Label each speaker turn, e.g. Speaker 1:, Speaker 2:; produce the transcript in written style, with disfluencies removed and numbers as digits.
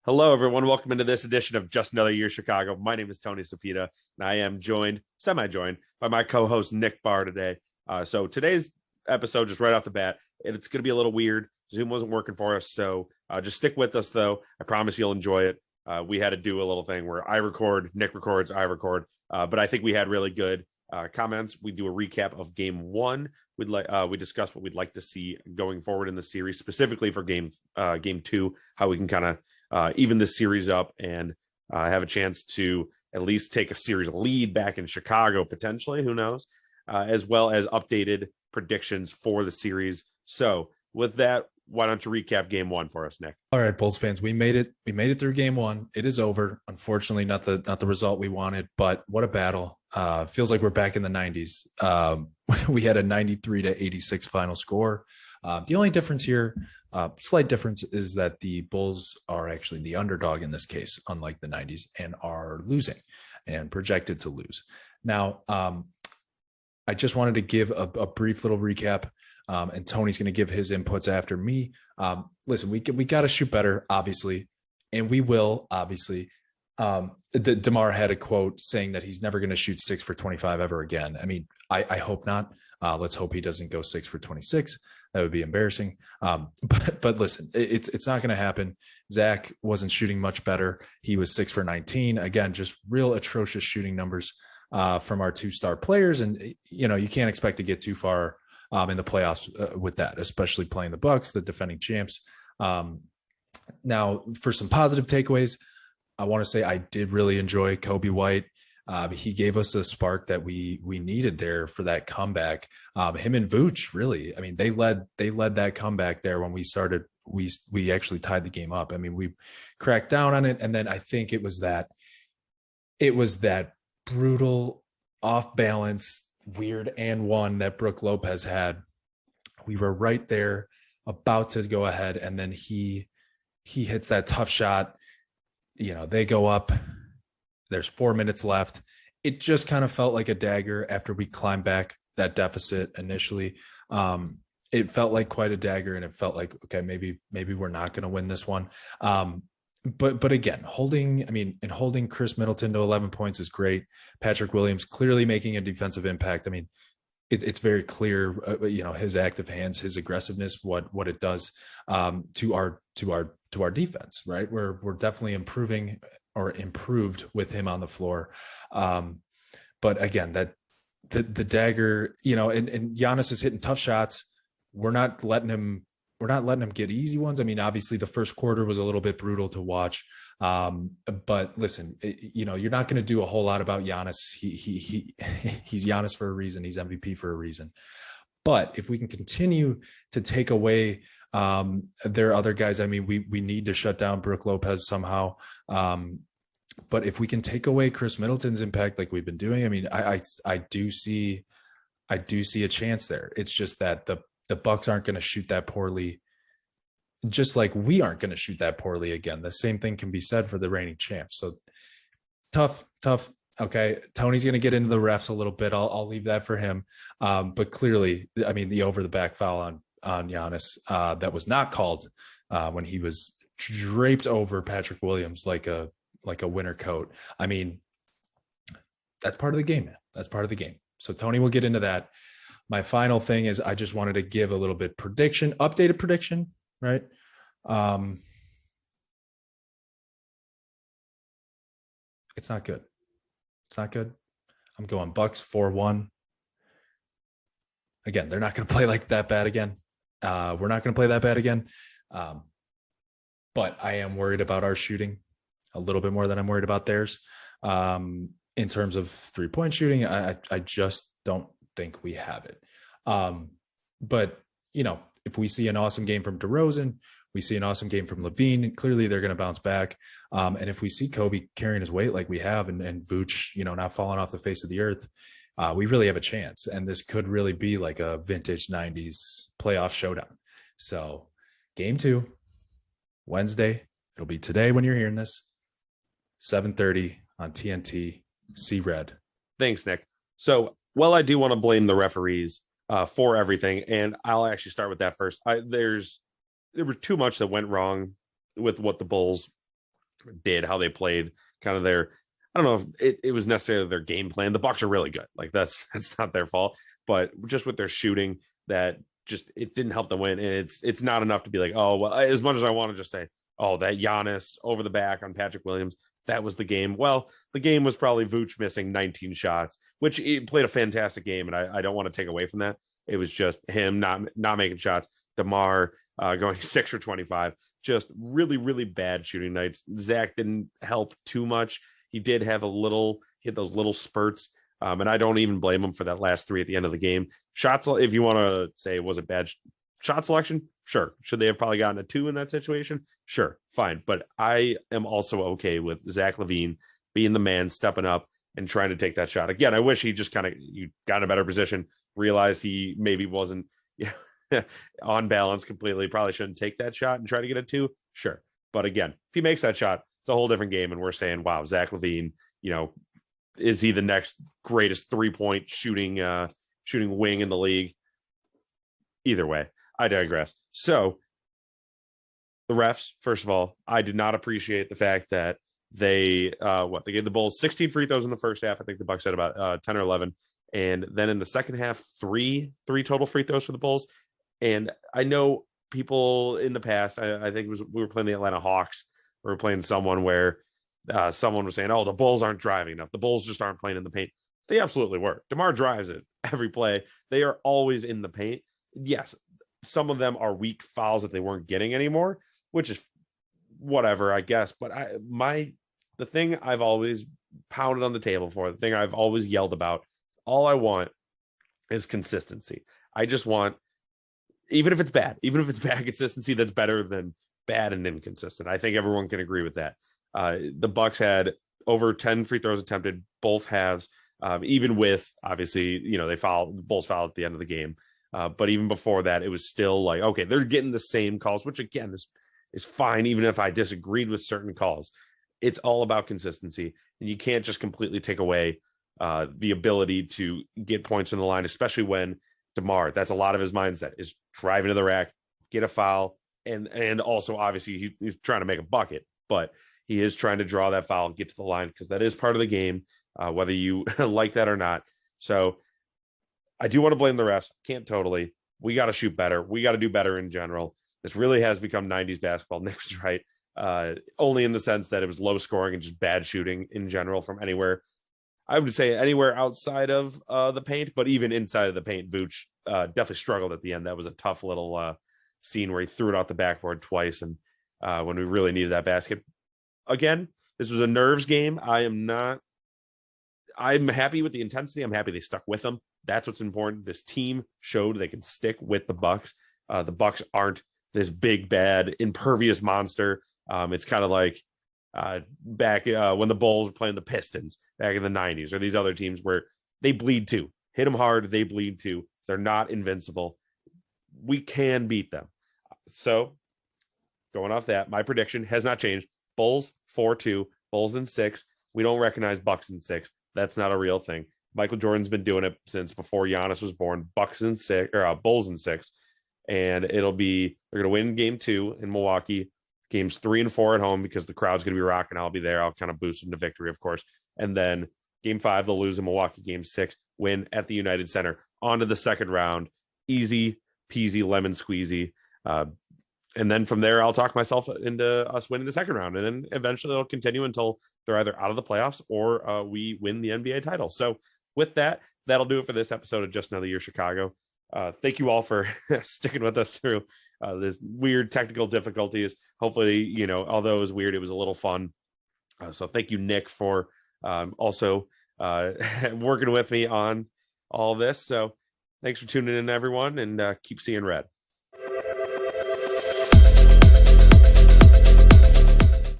Speaker 1: Hello, everyone. Welcome into this edition of Just Another Year Chicago. My name is Tony Sapita, and I am semi-joined by my co-host Nick Barr today. So today's episode, just right off the bat, it's going to be a little weird. Zoom wasn't working for us, so just stick with us, though. I promise you'll enjoy it. We had to do a little thing where I record, Nick records, I record, but I think we had really good comments. We do a recap of Game 1. We discuss what we'd like to see going forward in the series, specifically for Game 2, how we can kind of even this series up and have a chance to at least take a series lead back in Chicago, potentially, who knows, as well as updated predictions for the series. So with that, why don't you recap Game 1 for us, Nick?
Speaker 2: All right, Bulls fans, we made it. We made it through Game 1. It is over. Unfortunately, not the result we wanted, but what a battle. Feels like we're back in the 90s. We had a 93-86 final score. The only difference here, slight difference, is that the Bulls are actually the underdog in this case, unlike the 90s, and are losing and projected to lose. Now, I just wanted to give a brief little recap, and Tony's going to give his inputs after me. Listen, we got to shoot better, obviously, and we will, obviously. DeMar had a quote saying that he's never going to shoot 6 for 25 ever again. I mean, I hope not. Let's hope he doesn't go 6 for 26. That would be embarrassing. But listen, it's not going to happen. Zach wasn't shooting much better. He was 6 for 19. Again, just real atrocious shooting numbers from our two-star players. And, you can't expect to get too far in the playoffs with that, especially playing the Bucks, the defending champs. Now, for some positive takeaways, I want to say I did really enjoy Kobe White. He gave us a spark that we needed there for that comeback. Him and Vooch, really. I mean, they led that comeback there when we started. We actually tied the game up. I mean, we cracked down on it, and then I think it was that brutal, off balance, weird and one that Brook Lopez had. We were right there, about to go ahead, and then he hits that tough shot. They go up. There's 4 minutes left. It just kind of felt like a dagger after we climbed back that deficit initially. It felt like quite a dagger, and it felt like, okay, maybe we're not going to win this one. But again, holding Chris Middleton to 11 points is great. Patrick Williams clearly making a defensive impact. I mean, it's very clear, his active hands, his aggressiveness, what it does to our defense, right? We're definitely improved with him on the floor. But again, that the dagger, and Giannis is hitting tough shots. We're not letting him get easy ones. I mean, obviously the first quarter was a little bit brutal to watch. But listen, you're not going to do a whole lot about Giannis. He's Giannis for a reason. He's MVP for a reason. But if we can continue to take away there are other guys. I mean, we need to shut down Brook Lopez somehow. But if we can take away Chris Middleton's impact like we've been doing, I mean, I do see a chance there. It's just that the Bucks aren't going to shoot that poorly, just like we aren't going to shoot that poorly again. The same thing can be said for the reigning champs. So tough. Okay, Tony's going to get into the refs a little bit. I'll leave that for him. But clearly, I mean, the over the back foul on Giannis that was not called when he was draped over Patrick Williams like a winter coat. I mean, that's part of the game, man. That's part of the game. So Tony will get into that. My final thing is I just wanted to give a little bit updated prediction, right? It's not good. It's not good. I'm going Bucks 4-1. Again, they're not going to play like that bad again. We're not going to play that bad again. But I am worried about our shooting a little bit more than I'm worried about theirs. In terms of 3-point shooting, I just don't think we have it. But, if we see an awesome game from DeRozan, we see an awesome game from Levine, clearly they're going to bounce back. And if we see Kobe carrying his weight like we have and Vooch, not falling off the face of the earth, we really have a chance. And this could really be like a vintage 90s playoff showdown. So Game 2, Wednesday, it'll be today when you're hearing this, 7:30 on TNT. See red.
Speaker 1: Thanks, Nick. So, I do want to blame the referees for everything, and I'll actually start with that first. There was too much that went wrong with what the Bulls did, how they played, kind of their, I don't know if it was necessarily their game plan. The Bucks are really good. Like that's not their fault, but just with their shooting, that just it didn't help them win. And it's not enough to be like, oh well, as much as I want to just say, oh, that Giannis over the back on Patrick Williams, that was the game. Well, the game was probably Vooch missing 19 shots, which he played a fantastic game, and I don't want to take away from that. It was just him not making shots. DeMar going 6 for 25. Just really, really bad shooting nights. Zach didn't help too much. He did have he had those little spurts, and I don't even blame him for that last 3 at the end of the game. Shots, if you want to say was it bad shot selection, sure. Should they have probably gotten a 2 in that situation? Sure, fine. But I am also okay with Zach LaVine being the man, stepping up and trying to take that shot. Again, I wish he just kind of got in a better position, realized he maybe wasn't on balance completely, probably shouldn't take that shot and try to get a 2. Sure. But again, if he makes that shot, it's a whole different game. And we're saying, wow, Zach LaVine, is he the next greatest 3-point shooting wing in the league? Either way, I digress. So the refs, first of all, I did not appreciate the fact that they gave the Bulls 16 free throws in the first half. I think the Bucks had about 10 or 11. And then in the second half, three total free throws for the Bulls. And I know people in the past, I think we were playing the Atlanta Hawks. We were playing someone where someone was saying, oh, the Bulls aren't driving enough. The Bulls just aren't playing in the paint. They absolutely were. DeMar drives it every play. They are always in the paint. Yes, some of them are weak fouls that they weren't getting anymore, which is whatever, I guess. But the thing I've always pounded on the table for, the thing I've always yelled about, all I want is consistency. I just want, even if it's bad consistency, that's better than bad and inconsistent. I think everyone can agree with that. The Bucks had over 10 free throws attempted, both halves, even with, obviously, the Bulls fouled at the end of the game. But even before that, it was still like, okay, they're getting the same calls, which again is fine, even if I disagreed with certain calls. It's all about consistency, and you can't just completely take away the ability to get points in the line, especially when DeMar, that's a lot of his mindset, is driving to the rack, get a foul, and also obviously he's trying to make a bucket, but he is trying to draw that foul and get to the line because that is part of the game, whether you like that or not. So I do want to blame the refs. Can't totally. We got to shoot better. We got to do better in general. This really has become 90s basketball. Nick was right. Only in the sense that it was low scoring and just bad shooting in general from anywhere. I would say anywhere outside of the paint, but even inside of the paint, Vooch definitely struggled at the end. That was a tough little scene where he threw it off the backboard twice, and when we really needed that basket. Again, this was a nerves game. I'm happy with the intensity. I'm happy they stuck with them. That's what's important. This team showed they can stick with the Bucks. The Bucks aren't this big, bad, impervious monster. It's kind of like back when the Bulls were playing the Pistons back in the 90s, or these other teams where they bleed too. Hit them hard, they bleed too. They're not invincible. We can beat them. So going off that, my prediction has not changed. Bulls 4-2, Bulls in 6. We don't recognize Bucks in 6. That's not a real thing. Michael Jordan's been doing it since before Giannis was born. Bucks in 6, or Bulls in 6, and they're going to win game 2 in Milwaukee. Games 3 and 4 at home because the crowd's going to be rocking. I'll be there. I'll kind of boost them to victory, of course. And then game 5, they'll lose in Milwaukee. Game 6, win at the United Center. On to the second round. Easy peasy lemon squeezy. And then from there, I'll talk myself into us winning the second round. And then eventually it'll continue until they're either out of the playoffs or we win the NBA title. So with that, that'll do it for this episode of Just Another Year Chicago. Thank you all for sticking with us through this weird technical difficulties. Hopefully, although it was weird, it was a little fun. So thank you, Nick, for also working with me on all this. So thanks for tuning in, everyone, and keep seeing red.